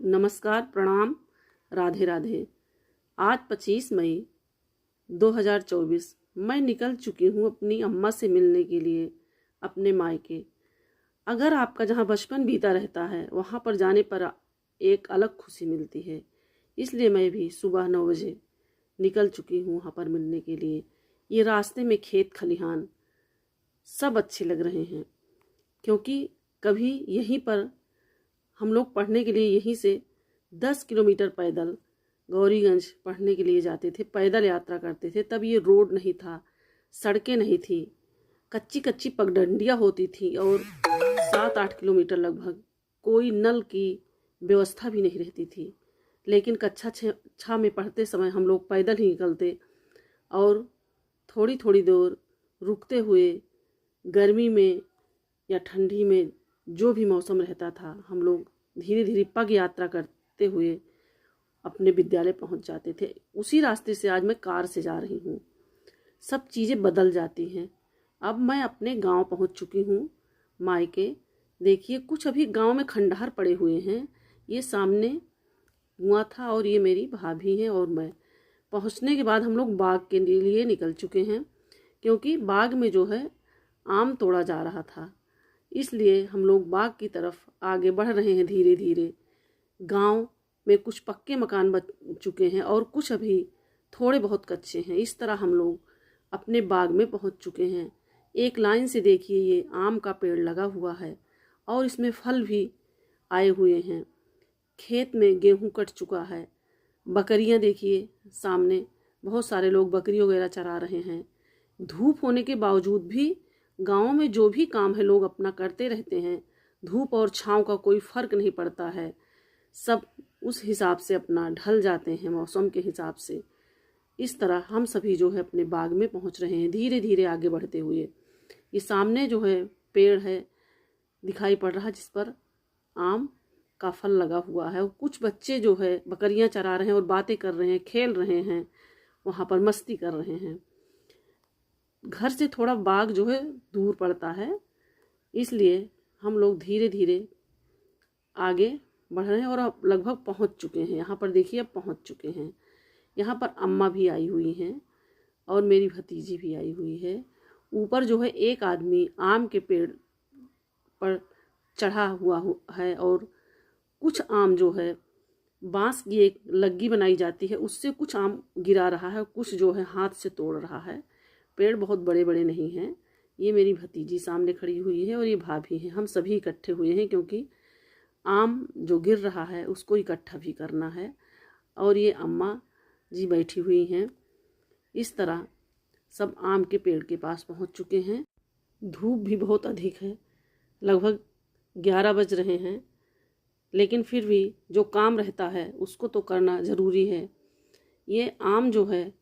नमस्कार, प्रणाम, राधे राधे। आज 25 मई 2024 मैं निकल चुकी हूँ अपनी अम्मा से मिलने के लिए अपने मायके। अगर आपका जहाँ बचपन बीता रहता है वहाँ पर जाने पर एक अलग खुशी मिलती है, इसलिए मैं भी सुबह 9 बजे निकल चुकी हूँ वहाँ पर मिलने के लिए। ये रास्ते में खेत खलिहान सब अच्छे लग रहे हैं, क्योंकि कभी यहीं पर हम लोग पढ़ने के लिए यहीं से 10 किलोमीटर पैदल गौरीगंज पढ़ने के लिए जाते थे, पैदल यात्रा करते थे। तब ये रोड नहीं था, सड़कें नहीं थी, कच्ची कच्ची पगडंडियाँ होती थी और 7-8 किलोमीटर लगभग कोई नल की व्यवस्था भी नहीं रहती थी। लेकिन कक्षा 6 में पढ़ते समय हम लोग पैदल ही निकलते और थोड़ी थोड़ी दूर रुकते हुए गर्मी में या ठंडी में जो भी मौसम रहता था, हम लोग धीरे धीरे पग यात्रा करते हुए अपने विद्यालय पहुंच जाते थे। उसी रास्ते से आज मैं कार से जा रही हूँ। सब चीज़ें बदल जाती हैं। अब मैं अपने गांव पहुंच चुकी हूँ, मायके। देखिए, कुछ अभी गांव में खंडहर पड़े हुए हैं। ये सामने हुआ था और ये मेरी भाभी हैं और मैं। पहुंचने के बाद हम लोग बाग के लिए निकल चुके हैं, क्योंकि बाग में जो है आम तोड़ा जा रहा था, इसलिए हम लोग बाग की तरफ आगे बढ़ रहे हैं धीरे धीरे। गांव में कुछ पक्के मकान बन चुके हैं और कुछ अभी थोड़े बहुत कच्चे हैं। इस तरह हम लोग अपने बाग में पहुंच चुके हैं। एक लाइन से देखिए, ये आम का पेड़ लगा हुआ है और इसमें फल भी आए हुए हैं। खेत में गेहूं कट चुका है। बकरियां देखिए, सामने बहुत सारे लोग बकरी वगैरह चरा रहे हैं। धूप होने के बावजूद भी गाँव में जो भी काम है लोग अपना करते रहते हैं। धूप और छाँव का कोई फर्क नहीं पड़ता है, सब उस हिसाब से अपना ढल जाते हैं मौसम के हिसाब से। इस तरह हम सभी जो है अपने बाग में पहुंच रहे हैं धीरे धीरे आगे बढ़ते हुए। ये सामने जो है पेड़ है दिखाई पड़ रहा है, जिस पर आम का फल लगा हुआ है। और कुछ बच्चे जो है बकरियां चरा रहे हैं और बातें कर रहे हैं, खेल रहे हैं, वहाँ पर मस्ती कर रहे हैं। घर से थोड़ा बाग जो है दूर पड़ता है, इसलिए हम लोग धीरे धीरे आगे बढ़ रहे हैं और अब लगभग पहुंच चुके हैं। यहाँ पर देखिए, अब पहुंच चुके हैं। यहाँ पर अम्मा भी आई हुई हैं और मेरी भतीजी भी आई हुई है। ऊपर जो है एक आदमी आम के पेड़ पर चढ़ा हुआ है और कुछ आम जो है बांस की एक लग्गी बनाई जाती है, उससे कुछ आम गिरा रहा है, कुछ जो है हाथ से तोड़ रहा है। पेड़ बहुत बड़े बड़े नहीं हैं। ये मेरी भतीजी सामने खड़ी हुई है और ये भाभी हैं। हम सभी इकट्ठे हुए हैं, क्योंकि आम जो गिर रहा है उसको इकट्ठा भी करना है। और ये अम्मा जी बैठी हुई हैं। इस तरह सब आम के पेड़ के पास पहुंच चुके हैं। धूप भी बहुत अधिक है, लगभग 11 बज रहे हैं, लेकिन फिर भी जो काम रहता है उसको तो करना ज़रूरी है। ये आम जो है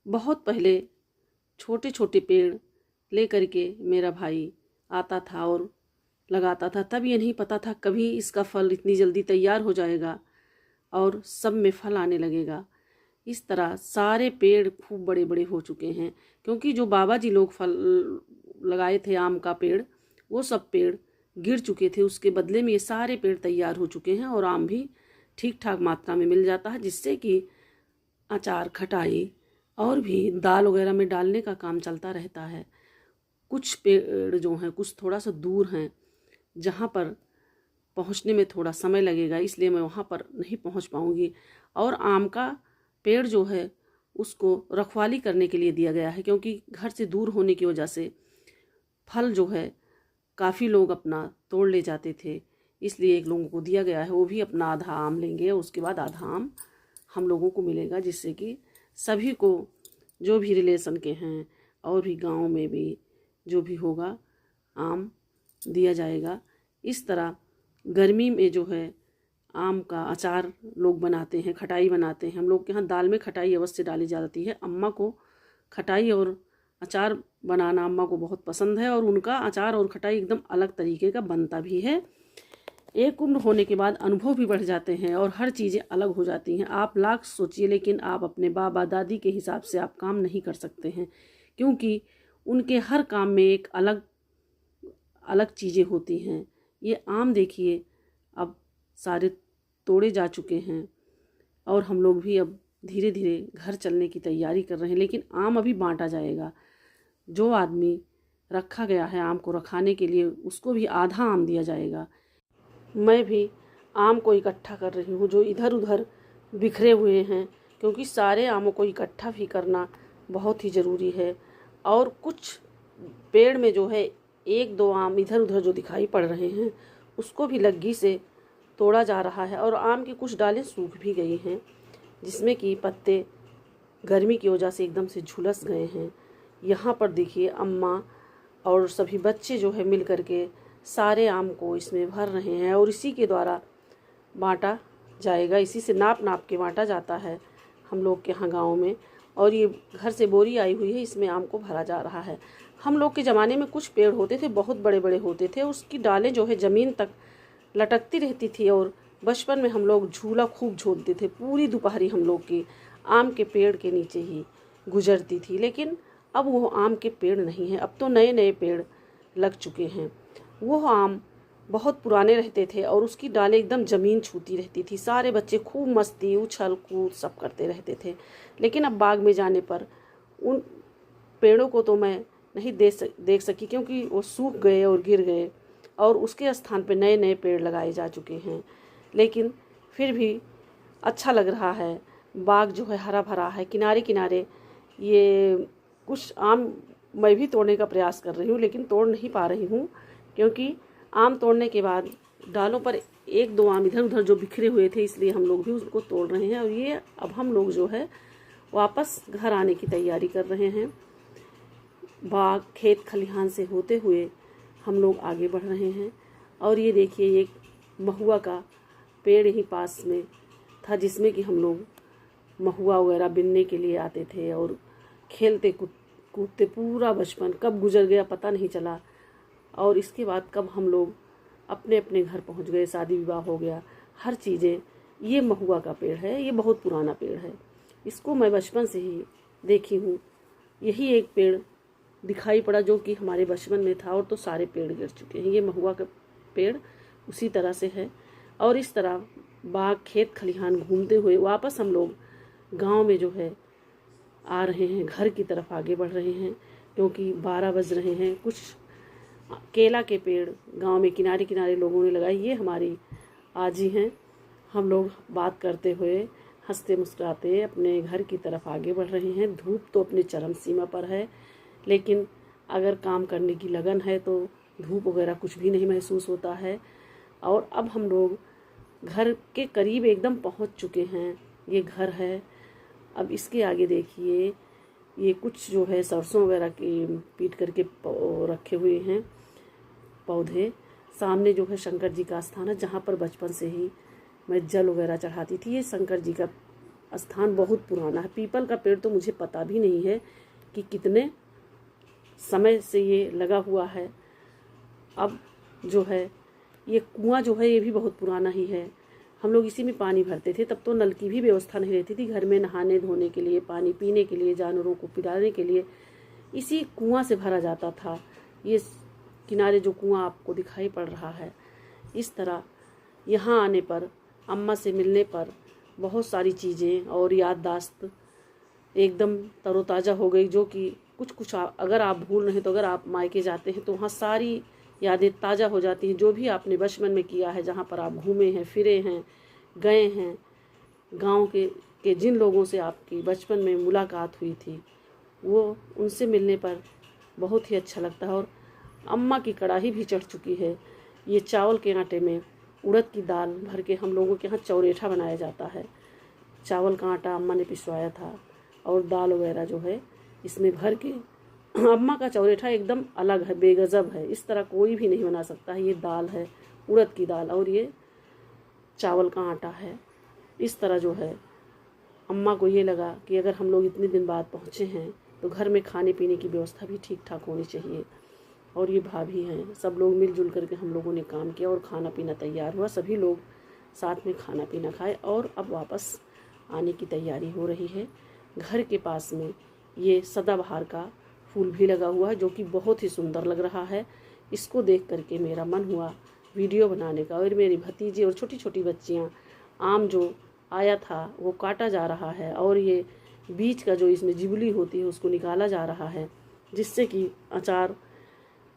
बहुत पहले छोटे छोटे पेड़ ले करके मेरा भाई आता था और लगाता था। तब ये नहीं पता था कभी इसका फल इतनी जल्दी तैयार हो जाएगा और सब में फल आने लगेगा। इस तरह सारे पेड़ खूब बड़े बड़े हो चुके हैं, क्योंकि जो बाबा जी लोग फल लगाए थे आम का पेड़, वो सब पेड़ गिर चुके थे। उसके बदले में ये सारे पेड़ तैयार हो चुके हैं और आम भी ठीक ठाक मात्रा में मिल जाता है, जिससे कि अचार, खटाई और भी दाल वगैरह में डालने का काम चलता रहता है। कुछ पेड़ जो हैं कुछ थोड़ा सा दूर हैं, जहाँ पर पहुँचने में थोड़ा समय लगेगा, इसलिए मैं वहाँ पर नहीं पहुँच पाऊँगी। और आम का पेड़ जो है उसको रखवाली करने के लिए दिया गया है, क्योंकि घर से दूर होने की वजह से फल जो है काफ़ी लोग अपना तोड़ ले जाते थे, इसलिए एक लोगों को दिया गया है। वो भी अपना आधा आम लेंगे, उसके बाद आधा आम हम लोगों को मिलेगा, जिससे कि सभी को जो भी रिलेशन के हैं और भी गांव में भी जो भी होगा आम दिया जाएगा। इस तरह गर्मी में जो है आम का अचार लोग बनाते हैं, खटाई बनाते हैं। हम लोग के यहाँ दाल में खटाई अवश्य डाली जाती है। अम्मा को खटाई और अचार बनाना अम्मा को बहुत पसंद है और उनका अचार और खटाई एकदम अलग तरीके का बनता भी है। एक उम्र होने के बाद अनुभव भी बढ़ जाते हैं और हर चीज़ें अलग हो जाती हैं। आप लाख सोचिए, लेकिन आप अपने बाबा दादी के हिसाब से आप काम नहीं कर सकते हैं, क्योंकि उनके हर काम में एक अलग अलग चीज़ें होती हैं। ये आम देखिए अब सारे तोड़े जा चुके हैं और हम लोग भी अब धीरे धीरे घर चलने की तैयारी कर रहे हैं। लेकिन आम अभी बांटा जाएगा। जो आदमी रखा गया है आम को रखाने के लिए, उसको भी आधा आम दिया जाएगा। मैं भी आम को इकट्ठा कर रही हूँ जो इधर उधर बिखरे हुए हैं, क्योंकि सारे आमों को इकट्ठा भी करना बहुत ही ज़रूरी है। और कुछ पेड़ में जो है 1-2 आम इधर उधर जो दिखाई पड़ रहे हैं, उसको भी लग्गी से तोड़ा जा रहा है। और आम की कुछ डालें सूख भी गई हैं, जिसमें कि पत्ते गर्मी की वजह से एकदम से झुलस गए हैं। यहाँ पर देखिए अम्मा और सभी बच्चे जो है मिल करके सारे आम को इसमें भर रहे हैं और इसी के द्वारा बांटा जाएगा। इसी से नाप नाप के बांटा जाता है हम लोग के यहाँ गाँव में। और ये घर से बोरी आई हुई है, इसमें आम को भरा जा रहा है। हम लोग के ज़माने में कुछ पेड़ होते थे, बहुत बड़े बड़े होते थे, उसकी डालें जो है ज़मीन तक लटकती रहती थी। और बचपन में हम लोग झूला खूब झूलते थे। पूरी दोपहरी हम लोग की आम के पेड़ के नीचे ही गुजरती थी। लेकिन अब वो आम के पेड़ नहीं हैं, अब तो नए नए पेड़ लग चुके हैं। वो आम बहुत पुराने रहते थे और उसकी डालें एकदम ज़मीन छूती रहती थी। सारे बच्चे खूब मस्ती उछल कूद सब करते रहते थे। लेकिन अब बाग में जाने पर उन पेड़ों को तो मैं नहीं देख सकी, क्योंकि वो सूख गए और गिर गए और उसके स्थान पे नए नए पेड़ लगाए जा चुके हैं। लेकिन फिर भी अच्छा लग रहा है। बाग जो है हरा भरा है। किनारे किनारे ये कुछ आम मैं भी तोड़ने का प्रयास कर रही हूँ, लेकिन तोड़ नहीं पा रही हूँ, क्योंकि आम तोड़ने के बाद डालों पर 1-2 आम इधर उधर जो बिखरे हुए थे, इसलिए हम लोग भी उसको तोड़ रहे हैं। और ये अब हम लोग जो है वापस घर आने की तैयारी कर रहे हैं। बाग खेत खलिहान से होते हुए हम लोग आगे बढ़ रहे हैं। और ये देखिए एक महुआ का पेड़ ही पास में था, जिसमें कि हम लोग महुआ वगैरह बिनने के लिए आते थे और खेलते कूदते पूरा बचपन कब गुजर गया पता नहीं चला। और इसके बाद कब हम लोग अपने अपने घर पहुंच गए, शादी विवाह हो गया, हर चीज़ें। ये महुआ का पेड़ है, ये बहुत पुराना पेड़ है, इसको मैं बचपन से ही देखी हूँ। यही एक पेड़ दिखाई पड़ा जो कि हमारे बचपन में था, और तो सारे पेड़ गिर चुके हैं। ये महुआ का पेड़ उसी तरह से है। और इस तरह बाग खेत खलिहान घूमते हुए वापस हम लोग गांव में जो है आ रहे हैं, घर की तरफ आगे बढ़ रहे हैं, क्योंकि 12 बज रहे हैं। कुछ केला के पेड़ गांव में किनारे किनारे लोगों ने लगाए। ये हमारी आजी हैं। हम लोग बात करते हुए हंसते मुस्कुराते अपने घर की तरफ आगे बढ़ रहे हैं। धूप तो अपनी चरम सीमा पर है, लेकिन अगर काम करने की लगन है तो धूप वगैरह कुछ भी नहीं महसूस होता है। और अब हम लोग घर के करीब एकदम पहुंच चुके हैं। ये घर है। अब इसके आगे देखिए ये कुछ जो है सरसों वगैरह की पीट करके रखे हुए हैं पौधे। सामने जो है शंकर जी का स्थान है, जहाँ पर बचपन से ही मैं जल वगैरह चढ़ाती थी। ये शंकर जी का स्थान बहुत पुराना है। पीपल का पेड़ तो मुझे पता भी नहीं है कि कितने समय से ये लगा हुआ है। अब जो है ये कुआं जो है ये भी बहुत पुराना ही है। हम लोग इसी में पानी भरते थे। तब तो नल की भी व्यवस्था नहीं रहती थी। घर में नहाने धोने के लिए, पानी पीने के लिए, जानवरों को पिलाने के लिए इसी कुआं से भरा जाता था। ये किनारे जो कुआं आपको दिखाई पड़ रहा है, इस तरह यहाँ आने पर, अम्मा से मिलने पर बहुत सारी चीज़ें और याददाश्त एकदम तरोताज़ा हो गई। जो कि कुछ अगर आप भूल रहे हैं तो अगर आप मायके जाते हैं तो वहाँ सारी यादें ताज़ा हो जाती हैं। जो भी आपने बचपन में किया है, जहाँ पर आप घूमे हैं, फिरे हैं, गए हैं, गांव के जिन लोगों से आपकी बचपन में मुलाकात हुई थी, वो उनसे मिलने पर बहुत ही अच्छा लगता है। और अम्मा की कढ़ाई भी चढ़ चुकी है। ये चावल के आटे में उड़द की दाल भर के हम लोगों के यहाँ चौरेठा बनाया जाता है। चावल का आटा अम्मा ने पिसवाया था और दाल वगैरह जो है इसमें भर के। अम्मा का चौरेठा एकदम अलग है, बेगज़ब है। इस तरह कोई भी नहीं बना सकता है। ये दाल है उड़द की दाल और ये चावल का आटा है। इस तरह जो है अम्मा को ये लगा कि अगर हम लोग इतने दिन बाद पहुँचे हैं तो घर में खाने पीने की व्यवस्था भी ठीक ठाक होनी चाहिए। और ये भाभी हैं, सब लोग मिलजुल करके हम लोगों ने काम किया और खाना पीना तैयार हुआ। सभी लोग साथ में खाना पीना खाए और अब वापस आने की तैयारी हो रही है। घर के पास में ये सदाबहार का फूल भी लगा हुआ है, जो कि बहुत ही सुंदर लग रहा है। इसको देख करके मेरा मन हुआ वीडियो बनाने का। और मेरी भतीजी और छोटी छोटी बच्चियाँ आम जो आया था वो काटा जा रहा है और ये बीज का जो इसमें जिबली होती है उसको निकाला जा रहा है, जिससे कि अचार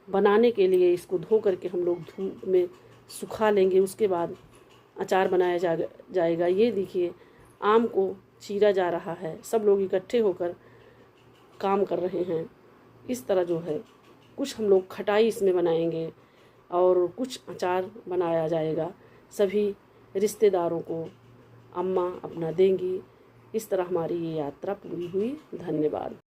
बनाने के लिए इसको धो करके हम लोग धूप में सुखा लेंगे। उसके बाद अचार बनाया जाएगा। ये देखिए आम को चीरा जा रहा है, सब लोग इकट्ठे होकर काम कर रहे हैं। इस तरह जो है कुछ हम लोग खटाई इसमें बनाएंगे और कुछ अचार बनाया जाएगा। सभी रिश्तेदारों को अम्मा अपना देंगी। इस तरह हमारी ये यात्रा पूरी हुई। धन्यवाद।